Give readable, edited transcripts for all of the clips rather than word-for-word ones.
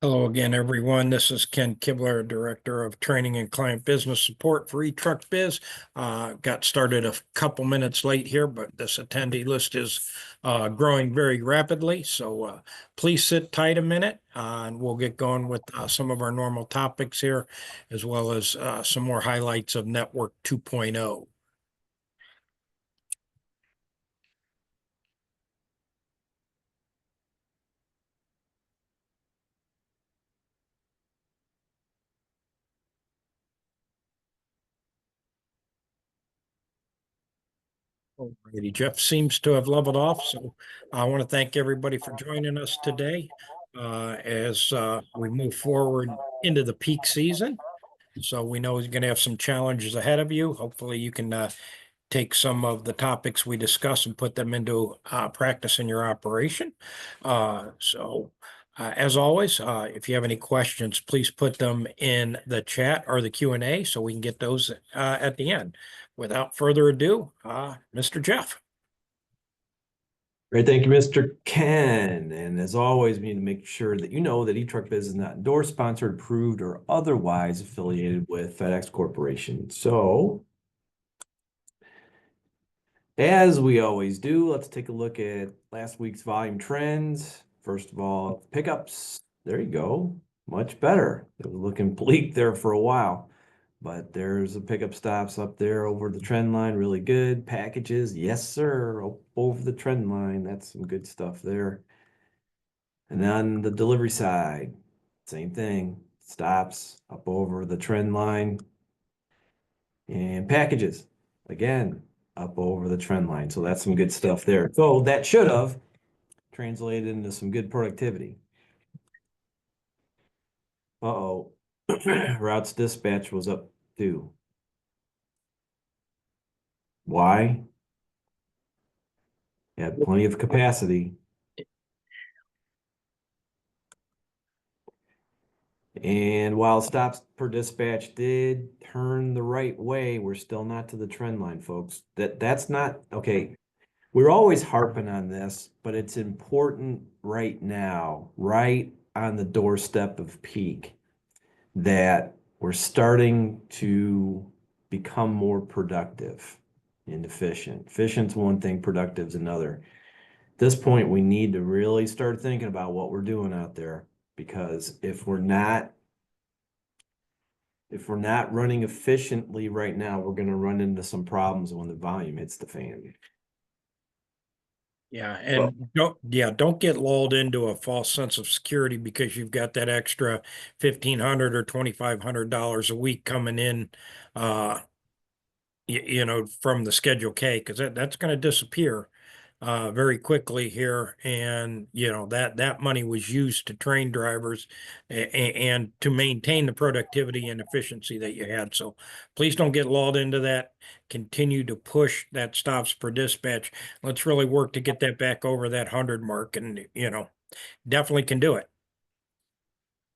Hello again, everyone. This is Ken Kibler, Director of Training and Client Business Support for eTruckBiz. Got started a couple minutes late here, but this attendee list is growing very rapidly. So please sit tight a minute and we'll get going with some of our normal topics here, as well as some more highlights of Network 2.0. Alrighty, Jeff seems to have leveled off, so I want to thank everybody for joining us today as we move forward into the peak season. So we know he's going to have some challenges ahead of you. Hopefully, you can take some of the topics we discuss and put them into practice in your operation. As always, if you have any questions, please put them in the chat or the Q&A so we can get those at the end. Without further ado, Mr. Jeff. Great, thank you, Mr. Ken. And as always, we need to make sure that you know that eTruckBiz is not endorsed, sponsored, approved, or otherwise affiliated with FedEx Corporation. So, as we always do, let's take a look at last week's volume trends. First of all, pickups. There you go. Much better. It was looking bleak there for a while, but there's the pickup stops up there over the trend line. Really good. Packages. Yes, sir. Over the trend line. That's some good stuff there. And on the delivery side, same thing. Stops up over the trend line. And packages, again, up over the trend line. So that's some good stuff there. So that should have translated into some good productivity. Uh-oh. Routes dispatch was up too. Why? Had plenty of capacity. And while stops per dispatch did turn the right way, we're still not to the trend line, folks. That's not okay. We're always harping on this, but it's important right now, right on the doorstep of peak, that we're starting to become more productive and efficient. Efficient's one thing, productive's another. At this point, we need to really start thinking about what we're doing out there, because if we're not running efficiently right now, we're going to run into some problems when the volume hits the fan. Yeah, and don't get lulled into a false sense of security because you've got that extra $1,500 or $2,500 a week coming in, from the Schedule K, because that's going to disappear very quickly here, and that money was used to train drivers and to maintain the productivity and efficiency that you had. So please don't get lulled into that. Continue to push that stops per dispatch. Let's really work to get that back over that 100 mark, and definitely can do it.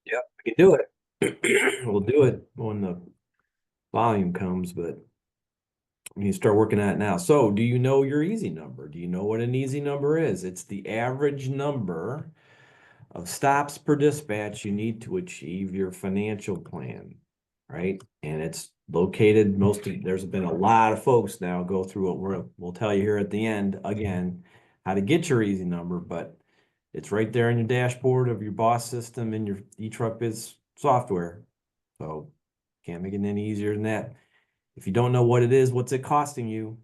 Yep, we can do it. We'll do it when the volume comes, but you need to start working on it now. So, do you know your easy number? Do you know what an easy number is? It's the average number of stops per dispatch you need to achieve your financial plan, right? And it's located there's been a lot of folks now go through what we'll tell you here at the end again how to get your easy number, but it's right there in your dashboard of your boss system in your eTruckBiz software. So can't make it any easier than that. If you don't know what it is, what's it costing you?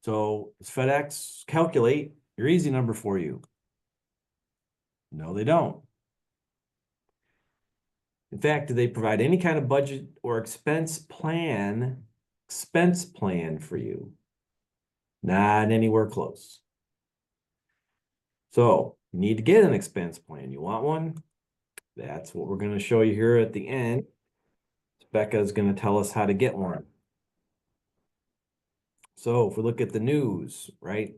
So does FedEx calculate your easy number for you? No, they don't. In fact, do they provide any kind of budget or expense plan for you? Not anywhere close. So you need to get an expense plan. You want one? That's what we're going to show you here at the end. Becca is going to tell us how to get one. So if we look at the news, right?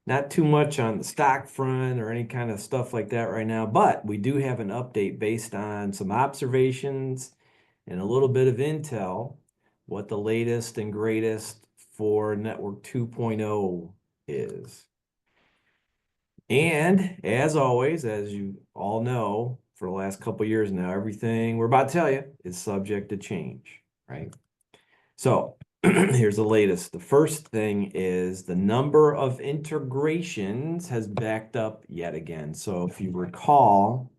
Not too much on the stock front or any kind of stuff like that right now, but we do have an update based on some observations and a little bit of intel, what the latest and greatest for Network 2.0 is. And as always, as you all know, for the last couple years now, everything we're about to tell you is subject to change, right? So here's the latest. The first thing is the number of integrations has backed up yet again. So if you recall,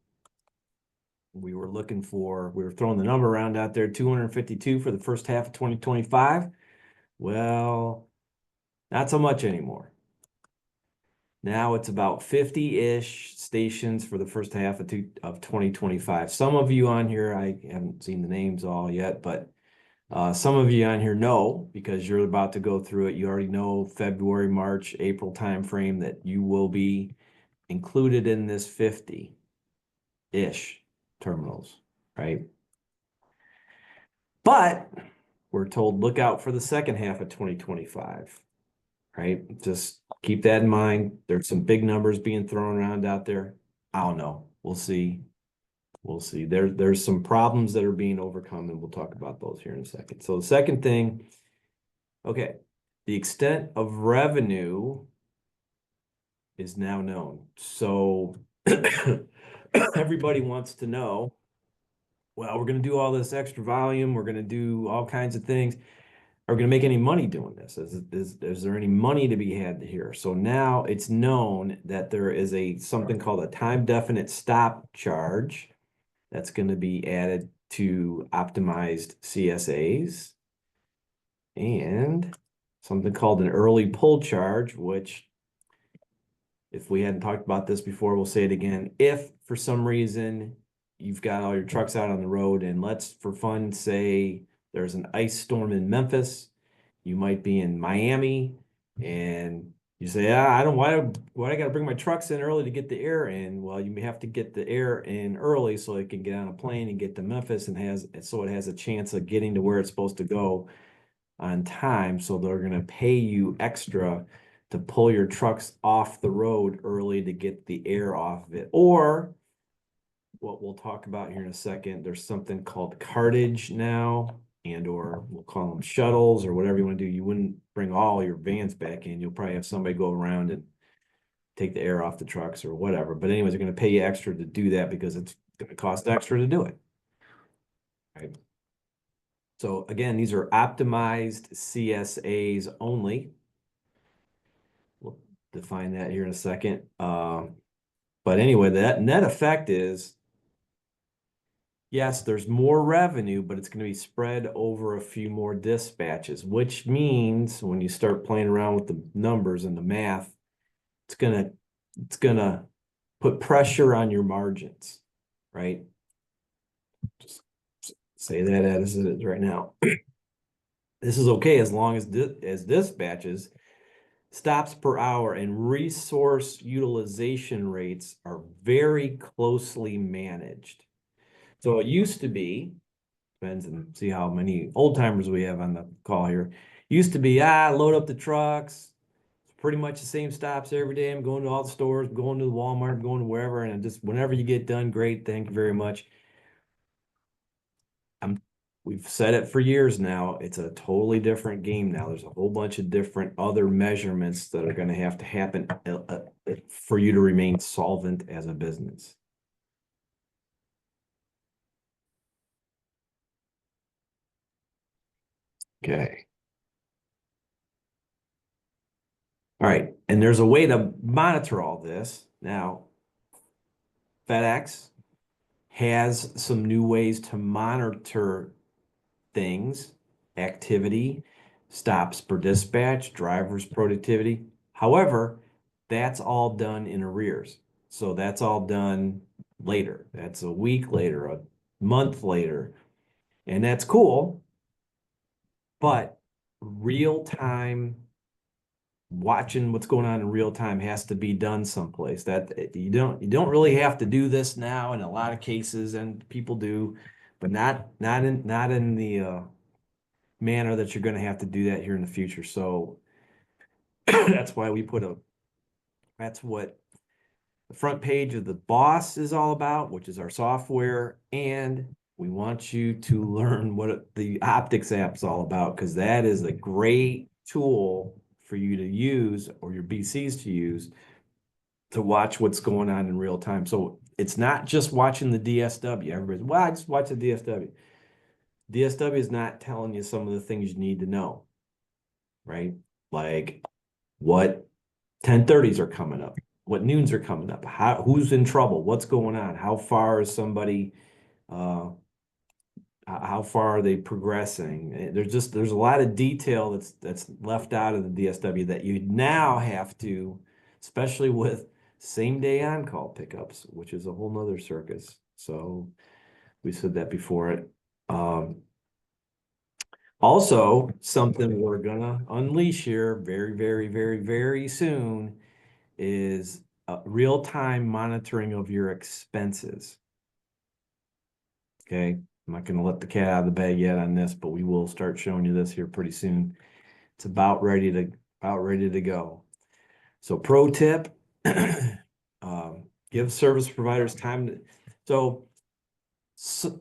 we were throwing the number around out there, 252 for the first half of 2025. Well, not so much anymore. Now it's about 50-ish stations for the first half of 2025. Some of you on here, I haven't seen the names all yet, but some of you on here know because you're about to go through it. You already know February, March, April timeframe that you will be included in this 50-ish terminals, right? But we're told look out for the second half of 2025, right? Just keep that in mind. There's some big numbers being thrown around out there. I don't know. We'll see. We'll see. There's some problems that are being overcome, and we'll talk about those here in a second. So the second thing, okay, the extent of revenue is now known. So everybody wants to know, well, we're going to do all this extra volume. We're going to do all kinds of things. Are we going to make any money doing this? Is there any money to be had here? So now it's known that there is something called a time definite stop charge that's going to be added to optimized CSAs, and something called an early pull charge, which if we hadn't talked about this before, we'll say it again. If for some reason you've got all your trucks out on the road and let's for fun say there's an ice storm in Memphis, you might be in Miami and you say, I don't why I got to bring my trucks in early to get the air in. Well, you may have to get the air in early so it can get on a plane and get to Memphis and so it has a chance of getting to where it's supposed to go on time. So they're going to pay you extra to pull your trucks off the road early to get the air off of it. Or what we'll talk about here in a second, there's something called cartage now, or we'll call them shuttles or whatever you want to do. You wouldn't bring all your vans back in. You'll probably have somebody go around and take the air off the trucks or whatever. But anyways, they're going to pay you extra to do that because it's going to cost extra to do it. Right. So again, these are optimized CSAs only. We'll define that here in a second. But anyway, that net effect is, yes, there's more revenue, but it's going to be spread over a few more dispatches, which means when you start playing around with the numbers and the math, it's gonna put pressure on your margins, right? Just say that as it is right now. This is okay as long as dispatches, stops per hour, and resource utilization rates are very closely managed. So it used to be, depends and see how many old timers we have on the call here. Used to be, load up the trucks. It's pretty much the same stops every day. I'm going to all the stores, going to the Walmart, going to wherever, and just whenever you get done, great. Thank you very much. We've said it for years now. It's a totally different game now. There's a whole bunch of different other measurements that are going to happen for you to remain solvent as a business. Okay. All right. And there's a way to monitor all this. Now, FedEx has some new ways to monitor things, activity, stops per dispatch, drivers' productivity. However, that's all done in arrears. So that's all done later. That's a week later, a month later. And that's cool. But real time watching what's going on in real time has to be done someplace. That you don't really have to do this now in a lot of cases, and people do, but not in the manner that you're going to have to do that here in the future. So that's why that's what the front page of the boss is all about, which is our software. And we want you to learn what the optics app is all about, because that is a great tool for you to use or your BCs to use to watch what's going on in real time. So it's not just watching the DSW. Everybody's, well, I just watch the DSW. DSW is not telling you some of the things you need to know, right? Like what 10:30s are coming up, what noons are coming up, who's in trouble, what's going on, how far is somebody, how far are they progressing? There's a lot of detail that's left out of the DSW that you now have to, especially with same day on-call pickups, which is a whole nother circus. So we said that before it. Also, something we're gonna unleash here very, very, very, very soon is real-time monitoring of your expenses. Okay, I'm not gonna let the cat out of the bag yet on this, but we will start showing you this here pretty soon. It's about ready to go. So pro tip, give service providers time to, so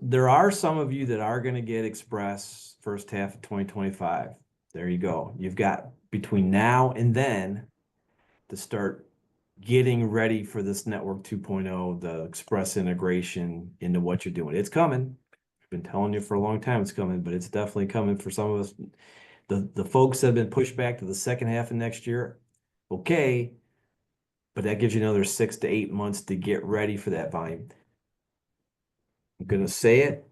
there are some of you that are going to get Express first half of 2025. There you go. You've got between now and then to start getting ready for this Network 2.0, the Express integration into what you're doing. It's coming. I've been telling you for a long time it's coming, but it's definitely coming for some of us. The folks that have been pushed back to the second half of next year, okay, but that gives you another 6 to 8 months to get ready for that volume. I'm going to say it.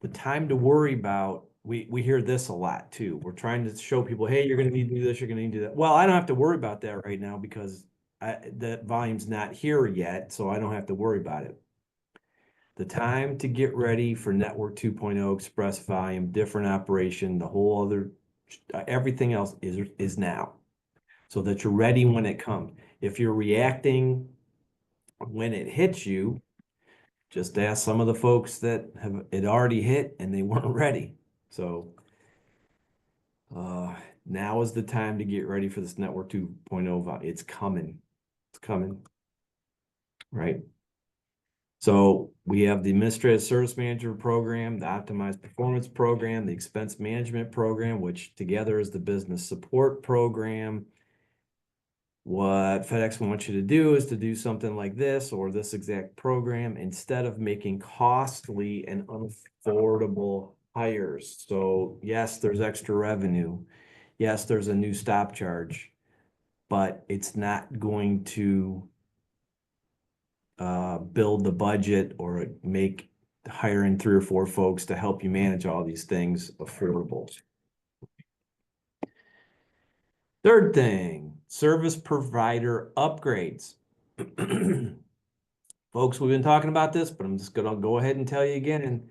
The time to worry about, we hear this a lot too. We're trying to show people, hey, you're going to need to do this, you're going to need to do that. Well, I don't have to worry about that right now because that volume's not here yet, so I don't have to worry about it. The time to get ready for Network 2.0, Express volume, different operation, the whole other, everything else is now, so that you're ready when it comes. If you're reacting when it hits you, just ask some of the folks that have it already hit and they weren't ready. So now is the time to get ready for this Network 2.0. It's coming. It's coming. Right. So we have the Administrative Service Manager program, the Optimized Performance program, the Expense Management program, which together is the Business Support program. What FedEx wants you to do is to do something like this or this exact program instead of making costly and unaffordable hires. So yes, there's extra revenue. Yes, there's a new stop charge, but it's not going to build the budget or make hiring 3 or 4 folks to help you manage all these things affordable. Third thing, service provider upgrades. Folks, we've been talking about this, but I'm just going to go ahead and tell you again and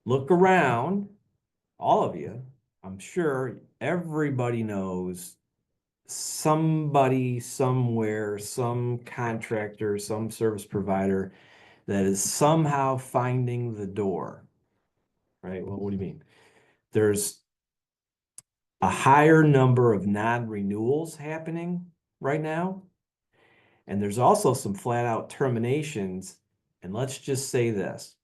look around, all of you. I'm sure everybody knows somebody somewhere, some contractor, some service provider that is somehow finding the door, right? Well, what do you mean? There's a higher number of non-renewals happening right now. And there's also some flat out terminations. And let's just say this,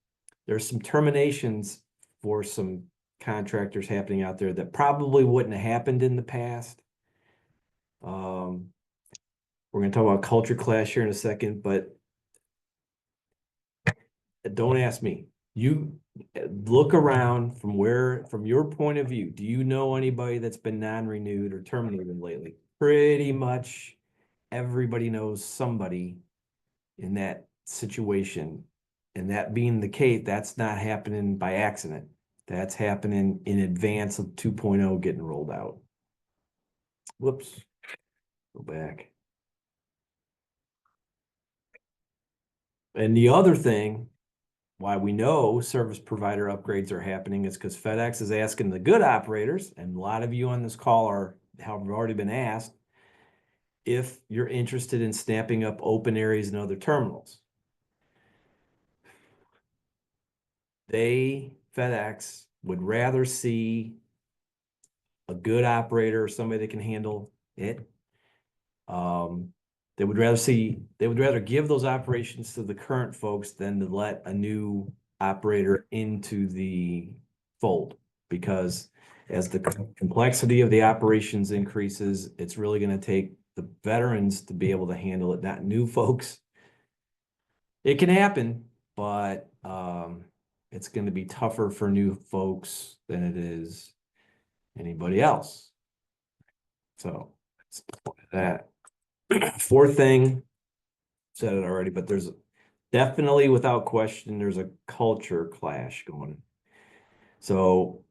there's some terminations for some contractors happening out there that probably wouldn't have happened in the past. We're going to talk about culture clash here in a second, but don't ask me. You look around from your point of view, do you know anybody that's been non-renewed or terminated lately? Pretty much everybody knows somebody in that situation. And that being the case, that's not happening by accident. That's happening in advance of 2.0 getting rolled out. Whoops. Go back. And the other thing, why we know service provider upgrades are happening is because FedEx is asking the good operators, and a lot of you on this call have already been asked, if you're interested in snapping up open areas and other terminals. FedEx would rather see a good operator, somebody that can handle it. They would rather give those operations to the current folks than to let a new operator into the fold, because as the complexity of the operations increases, it's really going to take veterans to be able to handle it, not new folks. It can happen, but it's going to be tougher for new folks than it is anybody else. So that's the point of that. Fourth thing, said it already, but there's definitely, without question, there's a culture clash going. So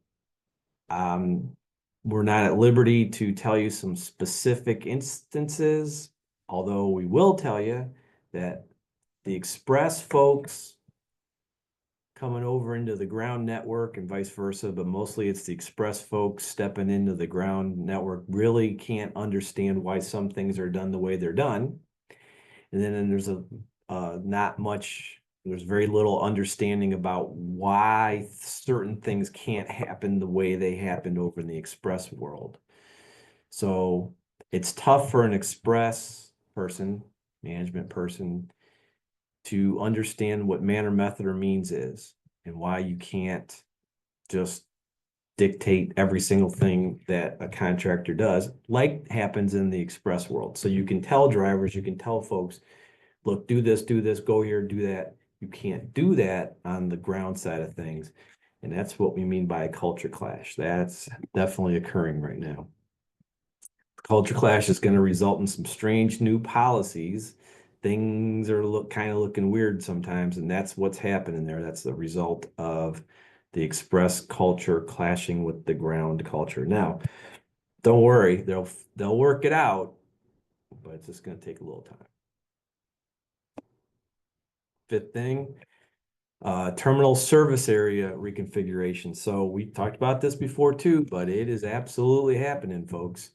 we're not at liberty to tell you some specific instances, although we will tell you that the express folks coming over into the ground network and vice versa, but mostly it's the express folks stepping into the ground network really can't understand why some things are done the way they're done. And then there's there's very little understanding about why certain things can't happen the way they happened over in the express world. So it's tough for an express person, management person, to understand what manner, method, or means is and why you can't just dictate every single thing that a contractor does, like happens in the express world. So you can tell drivers, you can tell folks, look, do this, go here, do that. You can't do that on the ground side of things. And that's what we mean by a culture clash. That's definitely occurring right now. Culture clash is going to result in some strange new policies. Things are kind of looking weird sometimes, and that's what's happening there. That's the result of the express culture clashing with the ground culture. Now, don't worry, they'll work it out, but it's just going to take a little time. Fifth thing, terminal service area reconfiguration. So we talked about this before too, but it is absolutely happening, folks.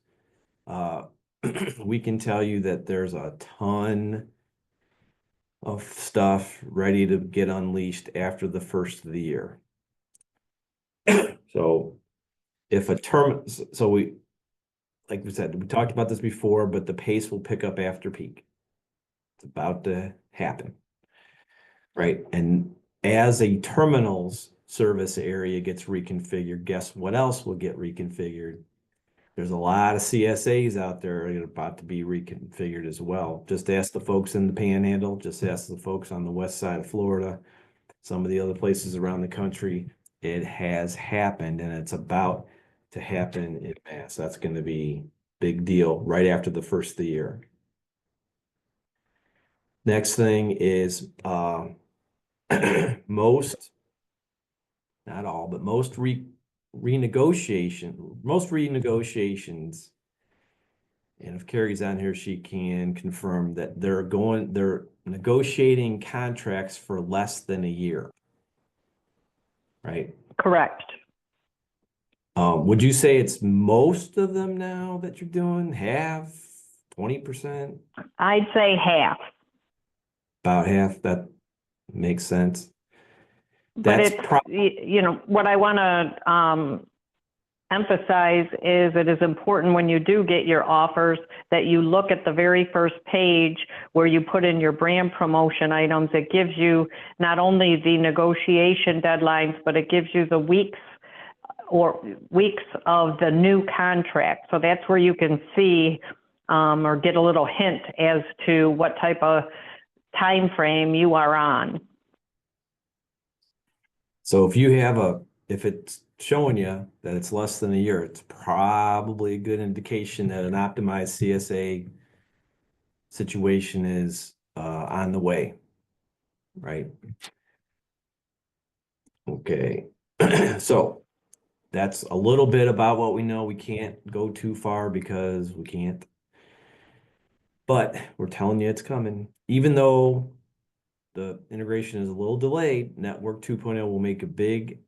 We can tell you that there's a ton of stuff ready to get unleashed after the first of the year. So if a term, so we, like we said, we talked about this before, but the pace will pick up after peak. It's about to happen, right? And as a terminals service area gets reconfigured, guess what else will get reconfigured? There's a lot of CSAs out there that are about to be reconfigured as well. Just ask the folks in the Panhandle, just ask the folks on the west side of Florida, some of the other places around the country. It has happened and it's about to happen in mass. That's going to be big deal right after the first of the year. Next thing is most, not all, but most renegotiations, and if Carrie's on here, she can confirm that they're negotiating contracts for less than a year, right? Correct. Would you say it's most of them now that you're doing? Half, 20%? I'd say half. About half, that makes sense. But That's it's, what I want to emphasize is it is important when you do get your offers that you look at the very first page where you put in your brand promotion items. It gives you not only the negotiation deadlines, but it gives you the weeks of the new contract. So that's where you can see or get a little hint as to what type of time frame you are on. So if it's showing you that it's less than a year, it's probably a good indication that an optimized CSA situation is on the way, right? Okay, so that's a little bit about what we know. We can't go too far because we can't, but we're telling you it's coming. Even though the integration is a little delayed, Network 2.0 will make a big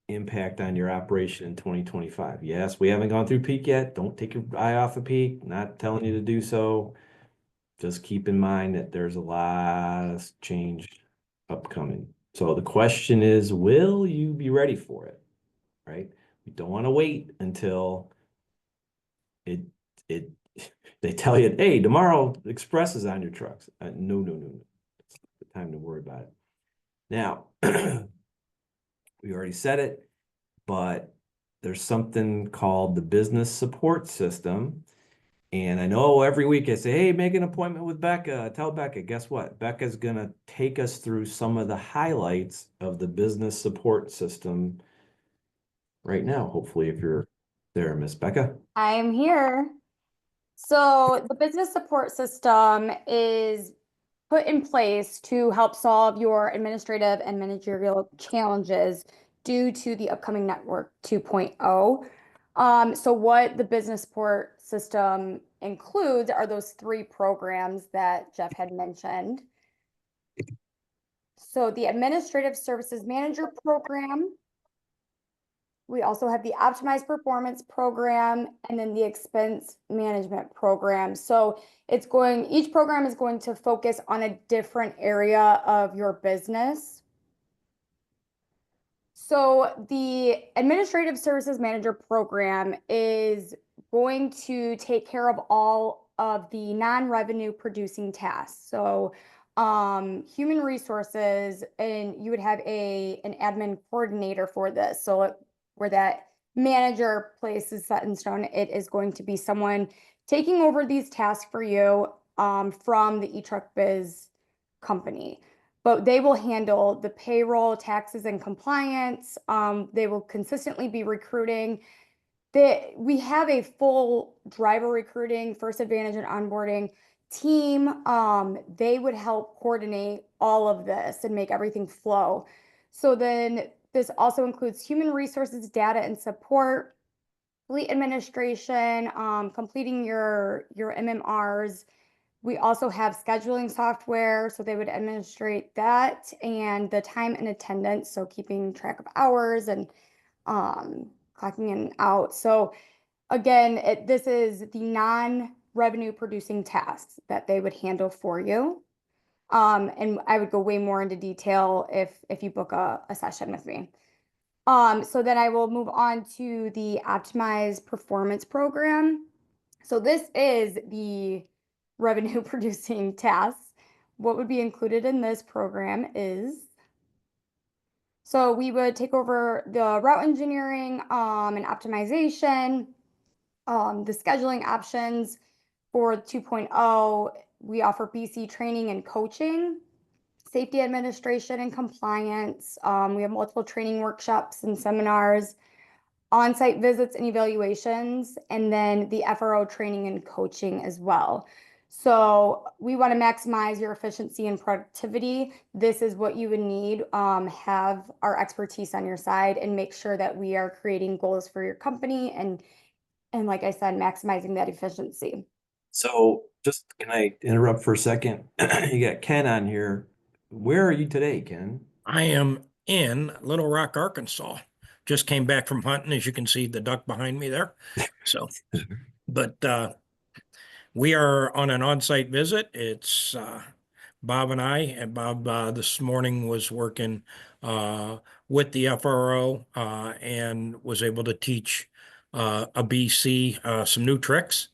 impact on your operation in 2025. Yes, we haven't gone through peak yet. Don't take your eye off of peak. Not telling you to do so. Just keep in mind that there's a lot of change upcoming. So the question is, will you be ready for it? Right? We don't want to wait until they tell you, hey, tomorrow Express is on your trucks. No. It's the time to worry about it. Now, we already said it, but there's something called the business support system. And I know every week I say, hey, make an appointment with Becca. Tell Becca, guess what? Becca's going to take us through some of the highlights of the business support system right now. Hopefully, if you're there, Miss Becca. I'm here. So the business support system is put in place to help solve your administrative and managerial challenges due to the upcoming Network 2.0. So what the business support system includes are those 3 programs that Jeff had mentioned. So the Administrative Services Manager program. We also have the Optimized Performance program and then the Expense Management program. So each program is going to focus on a different area of your business. So the Administrative Services Manager program is going to take care of all of the non-revenue producing tasks. So human resources, and you would have an admin coordinator for this. So where that manager place is set in stone, it is going to be someone taking over these tasks for you from the eTruckBiz company. But they will handle the payroll, taxes, and compliance. They will consistently be recruiting. We have a full driver recruiting, First Advantage, and onboarding team. They would help coordinate all of this and make everything flow. So then this also includes human resources, data and support, fleet administration, completing your MMRs. We also have scheduling software, so they would administrate that, and the time and attendance, so keeping track of hours and clocking in and out. So again, this is the non-revenue producing tasks that they would handle for you. And I would go way more into detail if you book a session with me. So then I will move on to the Optimized Performance program. So this is the revenue producing tasks. What would be included in this program is, so we would take over the route engineering and optimization, the scheduling options for 2.0. We offer BC training and coaching, safety administration and compliance. We have multiple training workshops and seminars, on-site visits and evaluations, and then the FRO training and coaching as well. So we want to maximize your efficiency and productivity. This is what you would need. Have our expertise on your side and make sure that we are creating goals for your company and like I said, maximizing that efficiency. So just can I interrupt for a second? You got Ken on here. Where are you today, Ken? I am in Little Rock, Arkansas. Just came back from hunting, as you can see the duck behind me there. So, but we are on an on-site visit. It's Bob and I, and Bob this morning was working with the FRO and was able to teach a BC some new tricks.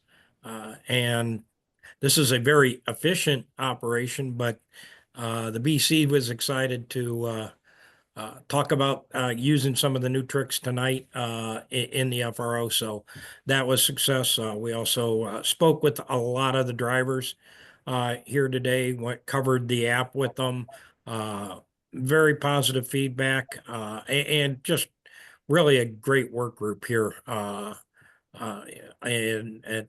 And this is a very efficient operation, but the BC was excited to talk about using some of the new tricks tonight in the FRO. So that was success. We also spoke with a lot of the drivers here today, covered the app with them. Very positive feedback and just really a great work group here. And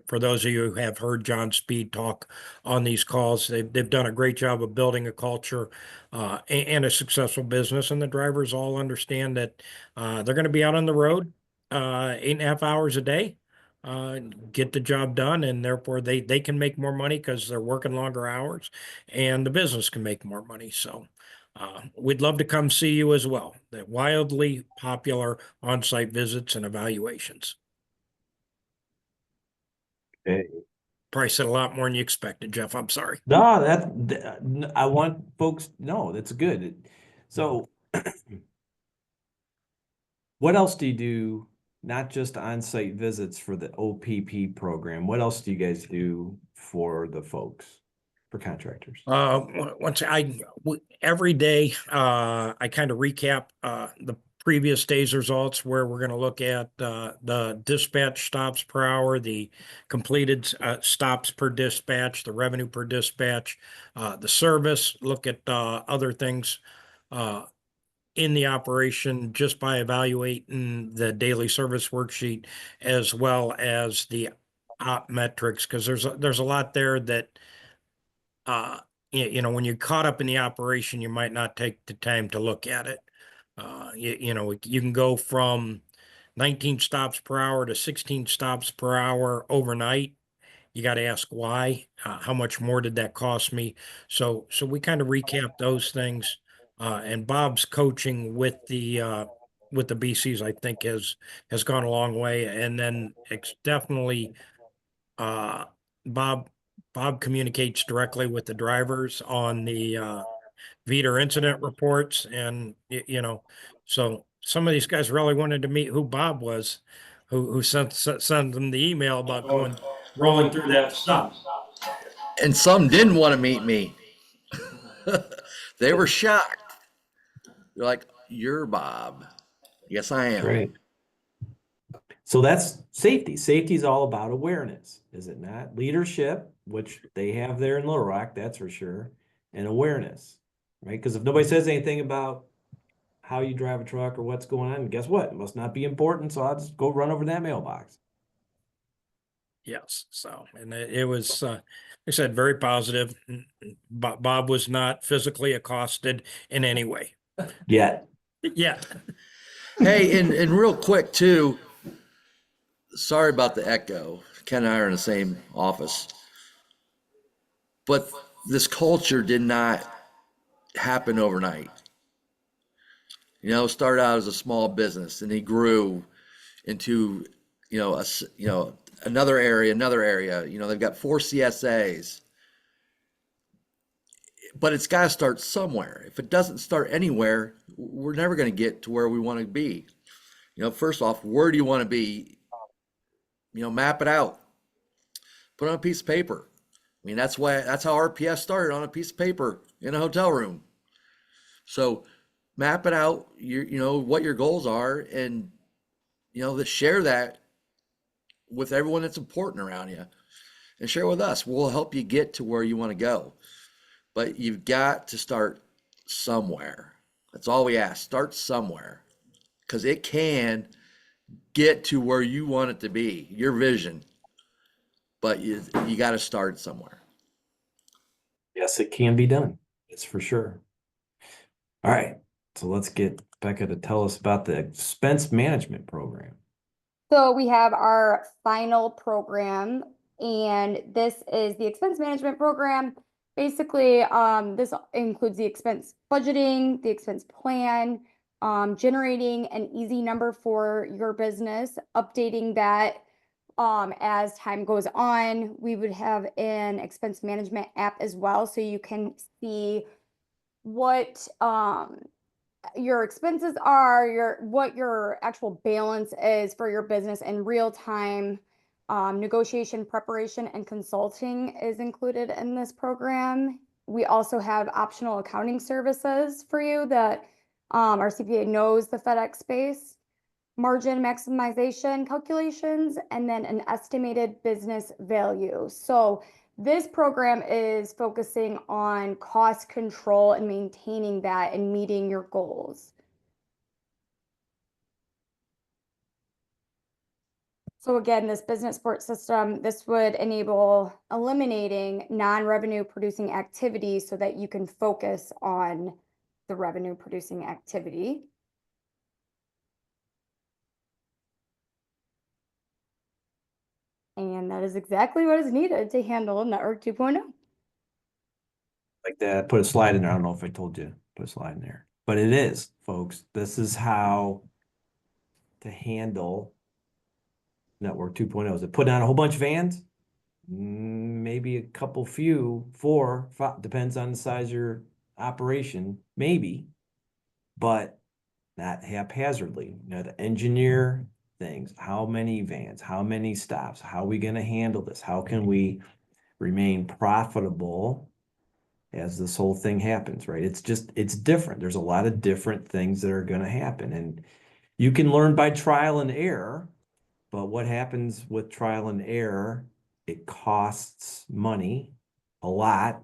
for those of you who have heard John Speed talk on these calls, they've done a great job of building a culture and a successful business. And the drivers all understand that they're going to be out on the road 8.5 hours a day, get the job done, and therefore they can make more money because they're working longer hours, and the business can make more money. So we'd love to come see you as well. The wildly popular on-site visits and evaluations. Okay. Probably said a lot more than you expected, Jeff. I'm sorry. No, I want folks, no, that's good. So what else do you do? Not just on-site visits for the OPP program. What else do you guys do for the folks, for contractors? Every day, I kind of recap previous day's results where we're going to look at the dispatch stops per hour, the completed stops per dispatch, the revenue per dispatch, the service, look at other things in the operation just by evaluating the daily service worksheet as well as the op metrics, because there's a lot there that when you're caught up in the operation, you might not take the time to look at it. You can go from 19 stops per hour to 16 stops per hour overnight. You got to ask why. How much more did that cost me? So we kind of recap those things. And Bob's coaching with the BCs, I think, has gone a long way. And then it's definitely uh, Bob communicates directly with the drivers on the Veeder incident reports, and so some of these guys really wanted to meet who Bob was, who sent them the email about rolling through that stuff. And some didn't want to meet me. They were shocked. They're like, "You're Bob." Yes, I am. Great. So that's safety. Safety is all about awareness, is it not? Leadership, which they have there in Little Rock, that's for sure, and awareness, right? Because if nobody says anything about how you drive a truck or what's going on, guess what? It must not be important, so I'll just go run over that mailbox. Yes. So, and it was, like I said, very positive. Bob was not physically accosted in any way. Yet. Yeah. Hey, and real quick too, sorry about the echo. Ken and I are in the same office. But this culture did not happen overnight. It started out as a small business and he grew into, another area. They've got 4 CSAs. But it's got to start somewhere. If it doesn't start anywhere, we're never going to get to where we want to be. First off, where do you want to be? Map it out. Put it on a piece of paper. That's how RPS started, on a piece of paper in a hotel room. So map it out, what your goals are, and share that with everyone that's important around you, and share with us. We'll help you get to where you want to go. But you've got to start somewhere. That's all we ask. Start somewhere, because it can get to where you want it to be, your vision. But you got to start somewhere. Yes, it can be done. It's for sure. All right. So let's get Becca to tell us about the expense management program. So we have our final program, and this is the expense management program. Basically, this includes the expense budgeting, the expense plan, generating an easy number for your business, updating that as time goes on. We would have an expense management app as well, so you can see what your expenses are, what your actual balance is for your business in real time. Negotiation preparation and consulting is included in this program. We also have optional accounting services for you that our CPA knows the FedEx space, margin maximization calculations, and then an estimated business value. So this program is focusing on cost control and maintaining that and meeting your goals. So again, this business support system, this would enable eliminating non-revenue producing activities so that you can focus on the revenue producing activity. And that is exactly what is needed to handle Network 2.0. Like that, put a slide in there. I don't know if I told you, put a slide in there. But it is, folks. This is how to handle Network 2.0. Is it put on a whole bunch of vans? Maybe a couple, few, 4, 5, depends on the size of your operation, maybe, but not haphazardly. To engineer things. How many vans? How many stops? How are we going to handle this? How can we remain profitable as this whole thing happens, right? It's different. There's a lot of different things that are going to happen, and you can learn by trial and error. But what happens with trial and error? It costs money, a lot.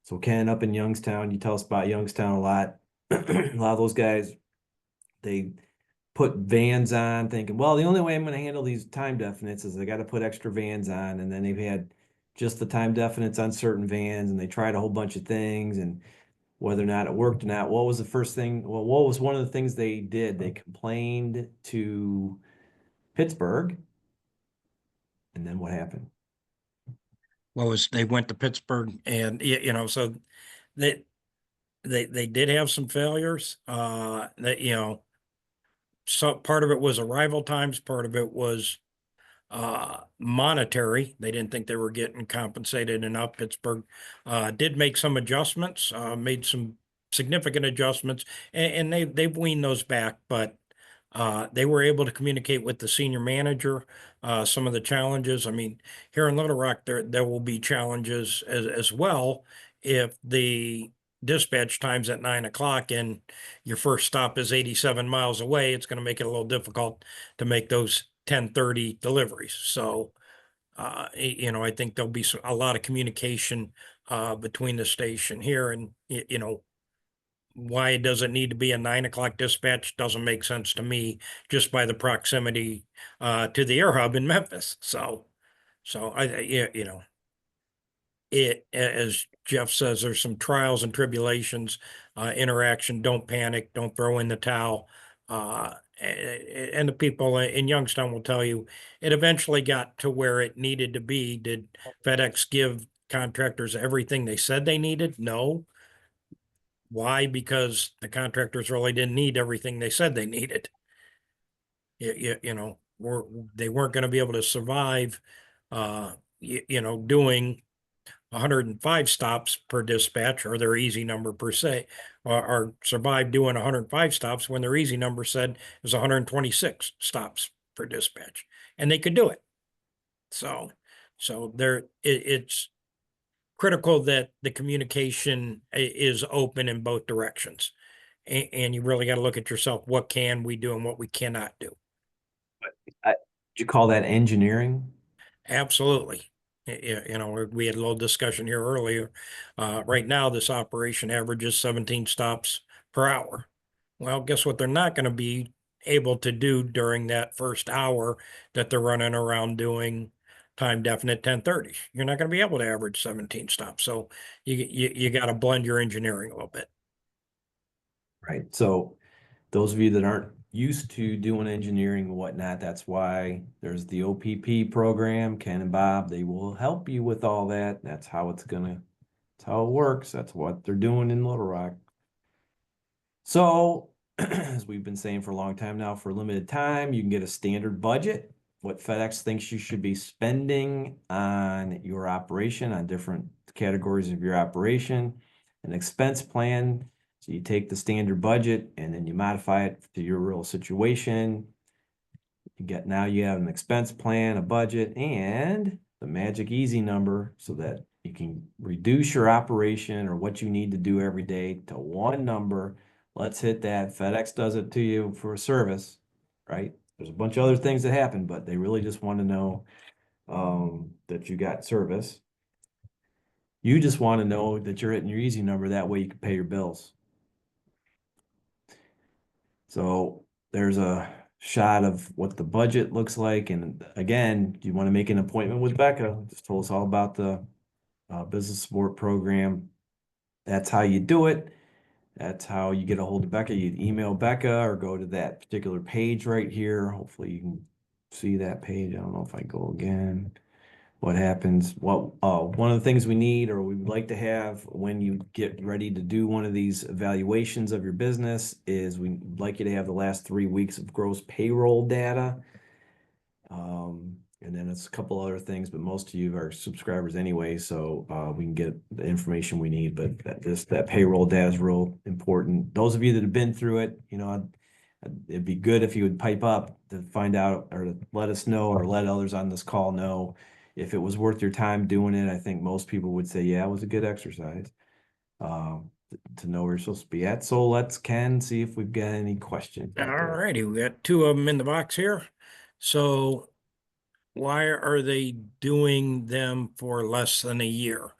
So Ken, up in Youngstown, you tell us about Youngstown a lot. A lot of those guys, they put vans on thinking, well, the only way I'm going to handle these time definites is I got to put extra vans on. And then they've had just the time definites on certain vans, and they tried a whole bunch of things, and whether or not it worked or not. What was the first thing? Well, what was one of the things they did? They complained to Pittsburgh. And then what happened? Well, they went to Pittsburgh, and so they they did have some failures. That so part of it was arrival times, part of it was monetary. They didn't think they were getting compensated enough. Pittsburgh did make some adjustments, made some significant adjustments, and they've weaned those back, but they were able to communicate with the senior manager some of the challenges. I mean, here in Little Rock, there will be challenges as well if the dispatch time's at 9 o'clock and your first stop is 87 miles away. It's going to make it a little difficult to make those 10:30 deliveries. So, I think there'll be a lot of communication between the station here, and why it doesn't need to be a 9 o'clock dispatch doesn't make sense to me, just by the proximity to the air hub in Memphis. So as Jeff says, there's some trials and tribulations, interaction. Don't panic. Don't throw in the towel. And the people in Youngstown will tell you it eventually got to where it needed to be. Did FedEx give contractors everything they said they needed? No. Why? Because the contractors really didn't need everything they said they needed. They weren't going to be able to survive, doing 105 stops per dispatch, or their easy number per se, or survive doing 105 stops when their easy number said it was 126 stops per dispatch, and they could do it. So it's critical that the communication is open in both directions, and you really got to look at yourself. What can we do and what we cannot do? Did you call that engineering? Absolutely. We had a little discussion here earlier. Right now, this operation averages 17 stops per hour. Well, guess what? They're not going to be able to do during that first hour that they're running around doing time definite 10:30. You're not going to be able to average 17 stops. So you got to blend your engineering a little bit. Right. So those of you that aren't used to doing engineering and whatnot, that's why there's the OPP program. Ken and Bob, they will help you with all that. That's how that's how it works. That's what they're doing in Little Rock. So as we've been saying for a long time now, for a limited time, you can get a standard budget, what FedEx thinks you should be spending on your operation, on different categories of your operation, an expense plan. So you take the standard budget and then you modify it to your real situation. Now you have an expense plan, a budget, and the magic easy number, so that you can reduce your operation or what you need to do every day to one number. Let's hit that. FedEx does it to you for a service, right? There's a bunch of other things that happen, but they really just want to know that you got service. You just want to know that you're hitting your easy number. That way you can pay your bills. So there's a shot of what the budget looks like. And again, you want to make an appointment with Becca. Just told us all about the business support program. That's how you do it. That's how you get a hold of Becca. You email Becca or go to that particular page right here. Hopefully you can see that page. I don't know if I go again. What happens? Well, one of the things we need, or we would like to have when you get ready to do one of these evaluations of your business, is we'd like you to have the last 3 weeks of gross payroll data. And then it's a couple other things, but most of you are subscribers anyway, so we can get the information we need. But that payroll data is real important. Those of you that have been through it, it'd be good if you would pipe up to find out, or to let us know, or let others on this call know if it was worth your time doing it, I think most people would say, yeah, it was a good exercise. To know where you're supposed to be at. So let's, Ken, see if we've got any questions All out there. righty, we got two of them in the box here. So why are they doing them for less than a year?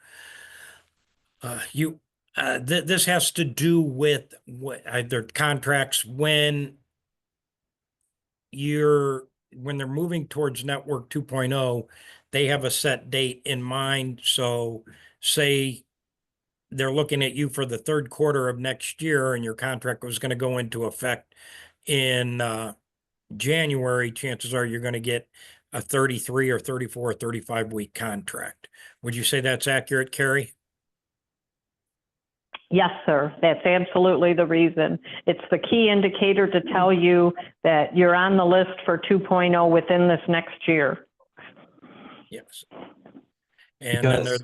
This has to do with what their contracts when they're moving towards Network 2.0, they have a set date in mind. So say they're looking at you for the third quarter of next year and your contract was going to go into effect in January, chances are you're going to get a 33 or 34 or 35 week contract. Would you say that's accurate, Carrie? Yes, sir. That's absolutely the reason. It's the key indicator to tell you that you're on the list for 2.0 within this next year. Yes. And then Because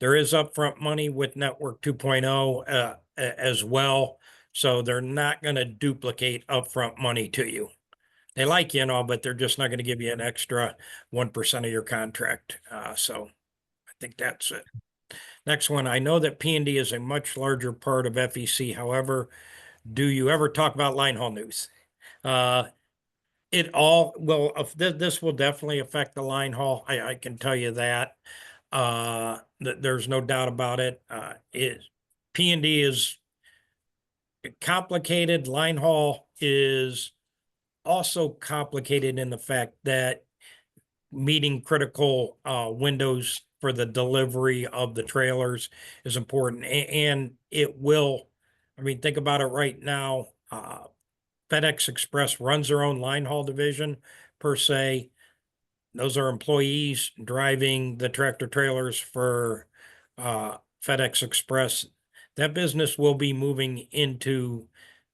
there is upfront money with Network 2.0 as well. So they're not going to duplicate upfront money to you. They like you and all, but they're just not going to give you an extra 1% of your contract. So I think that's it. Next one, I know that P&D is a much larger part of FEC. However, do you ever talk about line haul news? It all will, this will definitely affect the line haul. I can tell you that. There's no doubt about it. P&D is complicated. Line haul is also complicated in the fact that meeting critical windows for the delivery of the trailers is important, and it will. I mean, think about it right now. FedEx Express runs their own line haul division per se. Those are employees driving the tractor trailers for FedEx Express. That business will be moving into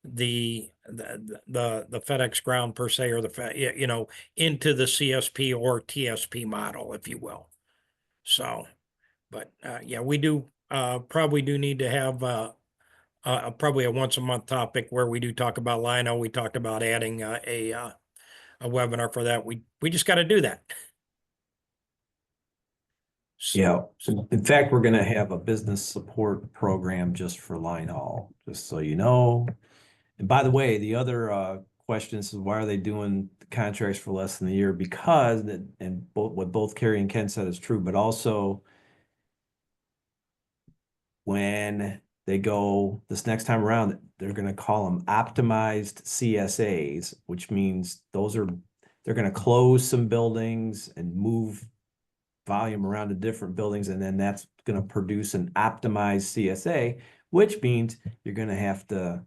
the FedEx ground per se, or into the CSP or TSP model, if you will. So, but yeah, we do probably do need to have probably a once a month topic where we do talk about Lino. We talked about adding a webinar for that. We just got to do that. So, yeah, in fact, we're going to have a business support program just for line haul, just so you know. And by the way, the other question is why are they doing the contracts for less than a year? Because, and what both Carrie and Ken said is true, but also when they go this next time around, they're going to call them optimized CSAs, which means they're going to close some buildings and move volume around to different buildings, and then that's going to produce an optimized CSA, which means you're going to have to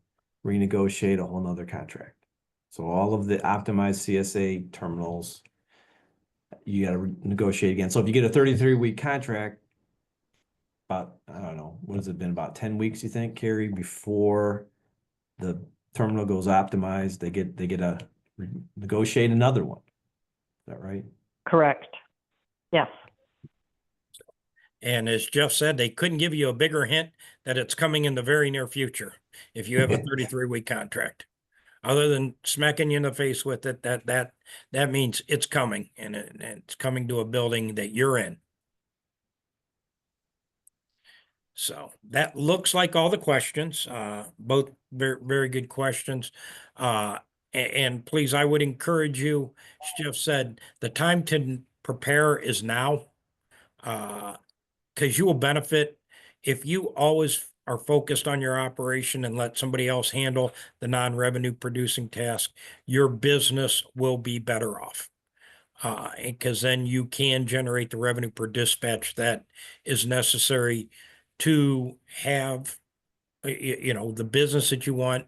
renegotiate a whole nother contract. So all of the optimized CSA terminals, you got to negotiate again. So if you get a 33-week contract, about, I don't know, what has it been, about 10 weeks, you think, Carrie, before the terminal goes optimized, they get to negotiate another one. Is that right? Correct. Yes. and as Jeff said, they couldn't give you a bigger hint that it's coming in the very near future if you have a 33-week contract. Other than smacking you in the face with it, that means it's coming, and it's coming to a building that you're in. So that looks like all the questions, both very, very good questions. And please, I would encourage you, as Jeff said, the time to prepare is now, because you will benefit if you always are focused on your operation and let somebody else handle the non-revenue producing task. Your business will be better off. Because then you can generate the revenue per dispatch that is necessary to have, the business that you want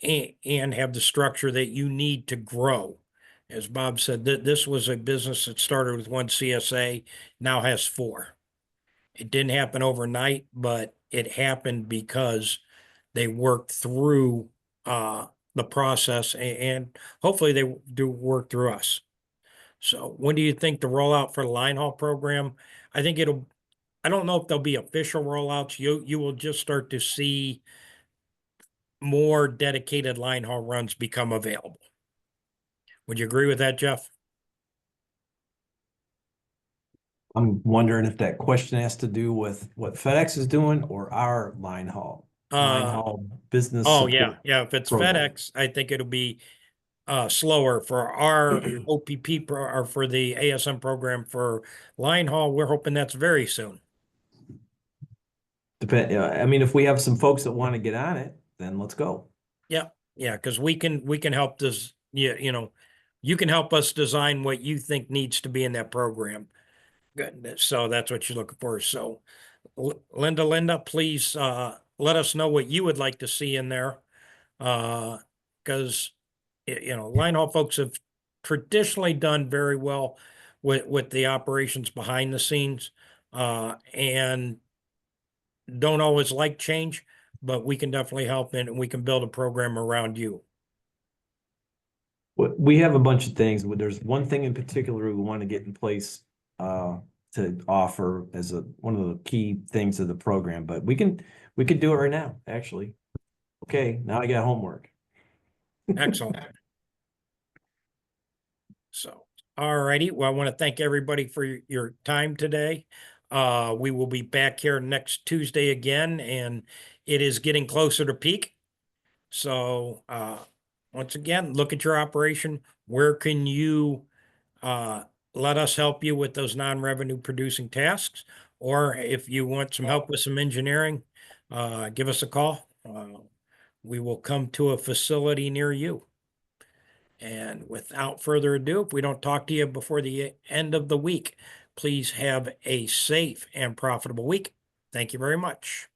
and have the structure that you need to grow. As Bob said, this was a business that started with one CSA, now has 4. It didn't happen overnight, but it happened because they worked through the process, and hopefully they do work through us. So when do you think the rollout for the line haul program? I think I don't know if there'll be official rollouts. You will just start to see more dedicated line haul runs become available. Would you agree with that, Jeff? I'm wondering if that question has to do with what FedEx is doing or our line haul business Oh, support yeah. If it's program. FedEx, I think it'll be slower for our OPP or for the ASM program for line haul. We're hoping that's very soon. I mean, if we have some folks that want to get on it, then let's go. Yeah, yeah, because we can help this. Yeah, you can help us design what you think needs to be in that program. Good. So that's what you're looking for. So, Linda, please let us know what you would like to see in there, because line haul folks have traditionally done very well with the operations behind the scenes, and don't always like change, but we can definitely help and we can build a program around you. We have a bunch of things, but there's one thing in particular we want to get in place to offer as one of the key things of the program, but we could do it right now, actually. Okay, now I got homework. Excellent. So, all righty. Well, I want to thank everybody for your time today. We will be back here next Tuesday again, and it is getting closer to peak. So, once again, look at your operation. Where can you let us help you with those non-revenue producing tasks? Or if you want some help with some engineering, give us a call. We will come to a facility near you. And without further ado, if we don't talk to you before the end of the week, please have a safe and profitable week. Thank you very much.